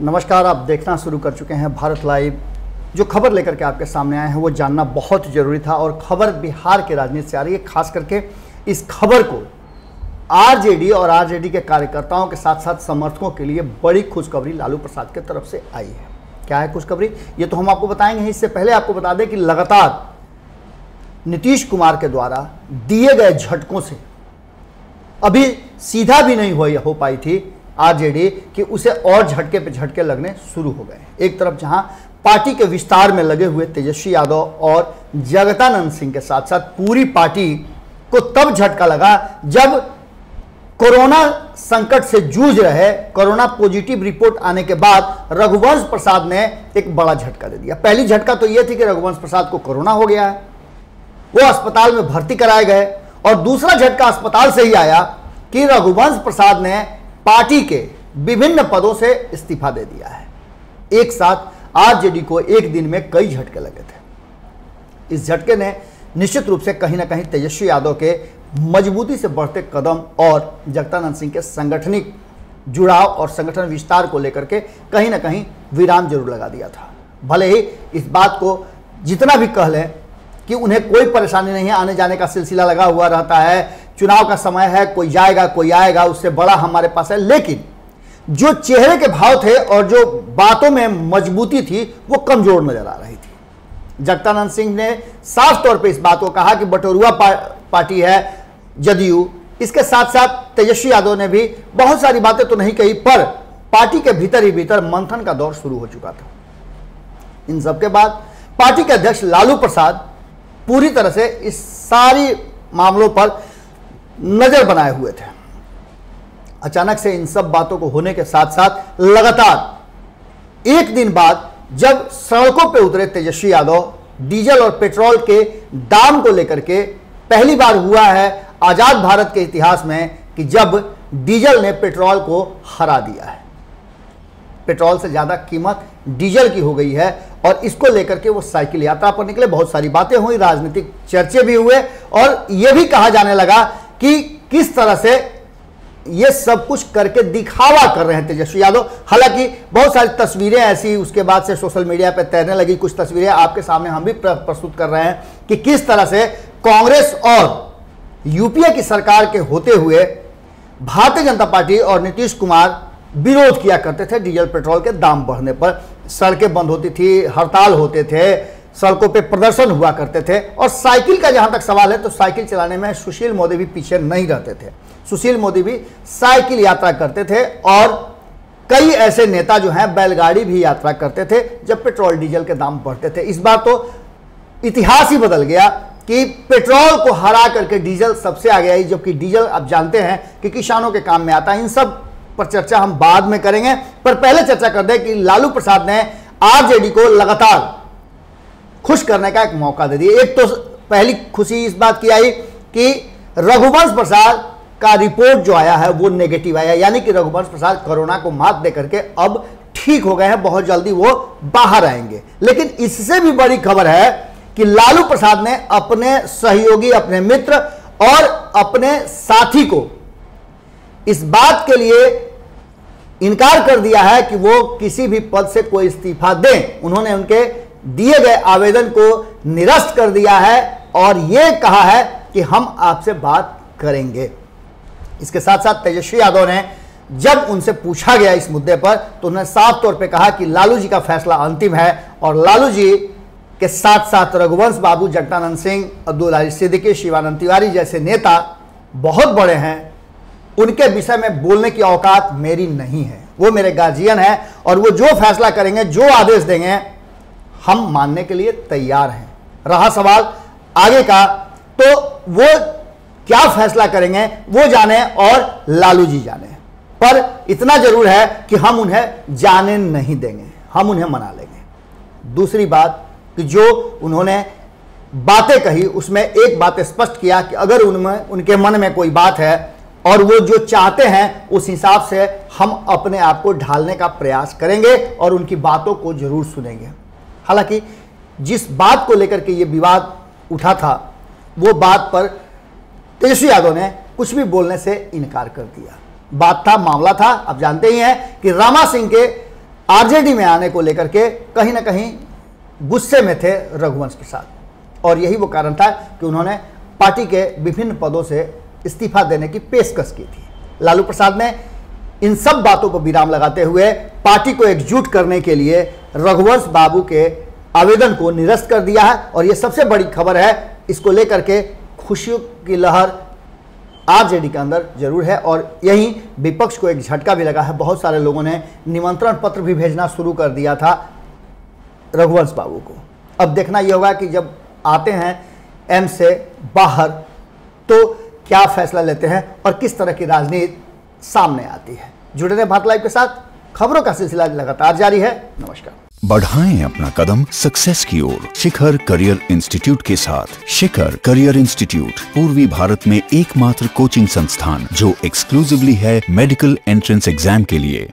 नमस्कार, आप देखना शुरू कर चुके हैं भारत लाइव। जो खबर लेकर के आपके सामने आए हैं वो जानना बहुत जरूरी था और खबर बिहार के राजनीति से आ रही है। खास करके इस खबर को आरजेडी और आरजेडी के कार्यकर्ताओं के साथ साथ समर्थकों के लिए बड़ी खुशखबरी लालू प्रसाद की तरफ से आई है। क्या है खुशखबरी, ये तो हम आपको बताएंगे। इससे पहले आपको बता दें कि लगातार नीतीश कुमार के द्वारा दिए गए झटकों से अभी सीधा भी नहीं हो पाई थी आरजेडी कि उसे और झटके पे झटके लगने शुरू हो गए। एक तरफ जहां पार्टी के विस्तार में लगे हुए तेजस्वी यादव और जगदानंद सिंह के साथ साथ पूरी पार्टी को तब झटका लगा जब कोरोना संकट से जूझ रहे, कोरोना पॉजिटिव रिपोर्ट आने के बाद रघुवंश प्रसाद ने एक बड़ा झटका दे दिया। पहली झटका तो यह थी कि रघुवंश प्रसाद को कोरोना हो गया है, वो अस्पताल में भर्ती कराए गए। और दूसरा झटका अस्पताल से ही आया कि रघुवंश प्रसाद ने पार्टी के विभिन्न पदों से इस्तीफा दे दिया है। एक साथ आरजेडी को एक दिन में कई झटके लगे थे। इस झटके ने निश्चित रूप से कहीं ना कहीं तेजस्वी यादव के मजबूती से बढ़ते कदम और जगदानंद सिंह के सांगठनिक जुड़ाव और संगठन विस्तार को लेकर के कहीं ना कहीं विराम जरूर लगा दिया था। भले ही इस बात को जितना भी कह लें कि उन्हें कोई परेशानी नहीं है, आने जाने का सिलसिला लगा हुआ रहता है, चुनाव का समय है, कोई जाएगा कोई आएगा, उससे बड़ा हमारे पास है। लेकिन जो चेहरे के भाव थे और जो बातों में मजबूती थी वो कमजोर नजर आ रही थी। जगदानंद सिंह ने साफ तौर पे इस बात को कहा कि बटोरुआ पार्टी है जदयू। इसके साथ साथ तेजस्वी यादव ने भी बहुत सारी बातें तो नहीं कही, पर पार्टी के भीतर ही भीतर मंथन का दौर शुरू हो चुका था। इन सबके बाद पार्टी के अध्यक्ष लालू प्रसाद पूरी तरह से इस सारी मामलों पर नजर बनाए हुए थे। अचानक से इन सब बातों को होने के साथ साथ लगातार एक दिन बाद जब सड़कों पे उतरे तेजस्वी यादव, डीजल और पेट्रोल के दाम को लेकर के पहली बार हुआ है आजाद भारत के इतिहास में कि जब डीजल ने पेट्रोल को हरा दिया है। पेट्रोल से ज्यादा कीमत डीजल की हो गई है और इसको लेकर के वो साइकिल यात्रा पर निकले। बहुत सारी बातें हुई, राजनीतिक चर्चे भी हुए और यह भी कहा जाने लगा कि किस तरह से ये सब कुछ करके दिखावा कर रहे हैं तेजस्वी यादव। हालांकि बहुत सारी तस्वीरें ऐसी उसके बाद से सोशल मीडिया पर तैरने लगी। कुछ तस्वीरें आपके सामने हम भी प्रस्तुत कर रहे हैं कि किस तरह से कांग्रेस और यूपीए की सरकार के होते हुए भारतीय जनता पार्टी और नीतीश कुमार विरोध किया करते थे डीजल पेट्रोल के दाम बढ़ने पर। सड़कें बंद होती थी, हड़ताल होते थे, सड़कों पे प्रदर्शन हुआ करते थे। और साइकिल का जहां तक सवाल है तो साइकिल चलाने में सुशील मोदी भी पीछे नहीं रहते थे। सुशील मोदी भी साइकिल यात्रा करते थे और कई ऐसे नेता जो हैं बैलगाड़ी भी यात्रा करते थे जब पेट्रोल डीजल के दाम बढ़ते थे। इस बार तो इतिहास ही बदल गया कि पेट्रोल को हरा करके डीजल सबसे आगे आई, जबकि डीजल आप जानते हैं कि किसानों के काम में आता है। इन सब पर चर्चा हम बाद में करेंगे, पर पहले चर्चा कर दें कि लालू प्रसाद ने आरजेडी को लगातार खुश करने का एक मौका दे दिया। एक तो पहली खुशी इस बात की आई कि रघुवंश प्रसाद का रिपोर्ट जो आया है वो नेगेटिव आया, यानी कि रघुवंश प्रसाद कोरोना को मात दे करके अब ठीक हो गए हैं, बहुत जल्दी वो बाहर आएंगे। लेकिन इससे भी बड़ी खबर है कि लालू प्रसाद ने अपने सहयोगी, अपने मित्र और अपने साथी को इस बात के लिए इनकार कर दिया है कि वो किसी भी पद से कोई इस्तीफा दें। उन्होंने उनके दिए गए आवेदन को निरस्त कर दिया है और यह कहा है कि हम आपसे बात करेंगे। इसके साथ साथ तेजस्वी यादव ने जब उनसे पूछा गया इस मुद्दे पर तो उन्होंने साफ तौर पे कहा कि लालू जी का फैसला अंतिम है और लालू जी के साथ साथ रघुवंश बाबू, जगदानंद सिंह, अब्दुल अली सिद्दीकी, शिवानंद तिवारी जैसे नेता बहुत बड़े हैं, उनके विषय में बोलने की औकात मेरी नहीं है। वो मेरे गार्जियन है और वो जो फैसला करेंगे, जो आदेश देंगे, हम मानने के लिए तैयार हैं। रहा सवाल आगे का, तो वो क्या फैसला करेंगे वो जाने और लालू जी जाने, पर इतना जरूर है कि हम उन्हें जाने नहीं देंगे, हम उन्हें मना लेंगे। दूसरी बात कि जो उन्होंने बातें कही उसमें एक बात स्पष्ट किया कि अगर उनमें उनके मन में कोई बात है और वो जो चाहते हैं उस हिसाब से हम अपने आप को ढालने का प्रयास करेंगे और उनकी बातों को जरूर सुनेंगे। हालांकि जिस बात को लेकर के ये विवाद उठा था वो बात पर तेजस्वी यादव ने कुछ भी बोलने से इनकार कर दिया। बात था, मामला था, आप जानते ही हैं कि रामा सिंह के आरजेडी में आने को लेकर के कहीं ना कहीं गुस्से में थे रघुवंश प्रसाद, और यही वो कारण था कि उन्होंने पार्टी के विभिन्न पदों से इस्तीफा देने की पेशकश की थी। लालू प्रसाद ने इन सब बातों को विराम लगाते हुए पार्टी को एकजुट करने के लिए रघुवंश बाबू के आवेदन को निरस्त कर दिया है, और यह सबसे बड़ी खबर है। इसको लेकर के खुशियों की लहर आरजेडी के अंदर जरूर है, और यही विपक्ष को एक झटका भी लगा है। बहुत सारे लोगों ने निमंत्रण पत्र भी भेजना शुरू कर दिया था रघुवंश बाबू को। अब देखना यह होगा कि जब आते हैं एम्स से बाहर तो क्या फैसला लेते हैं और किस तरह की राजनीति सामने आती है। जुड़े रहे भारत लाइव के साथ, खबरों का सिलसिला लगातार जारी है। नमस्कार। बढ़ाएं अपना कदम सक्सेस की ओर शिखर करियर इंस्टीट्यूट के साथ। शिखर करियर इंस्टीट्यूट पूर्वी भारत में एकमात्र कोचिंग संस्थान जो एक्सक्लूसिवली है मेडिकल एंट्रेंस एग्जाम के लिए।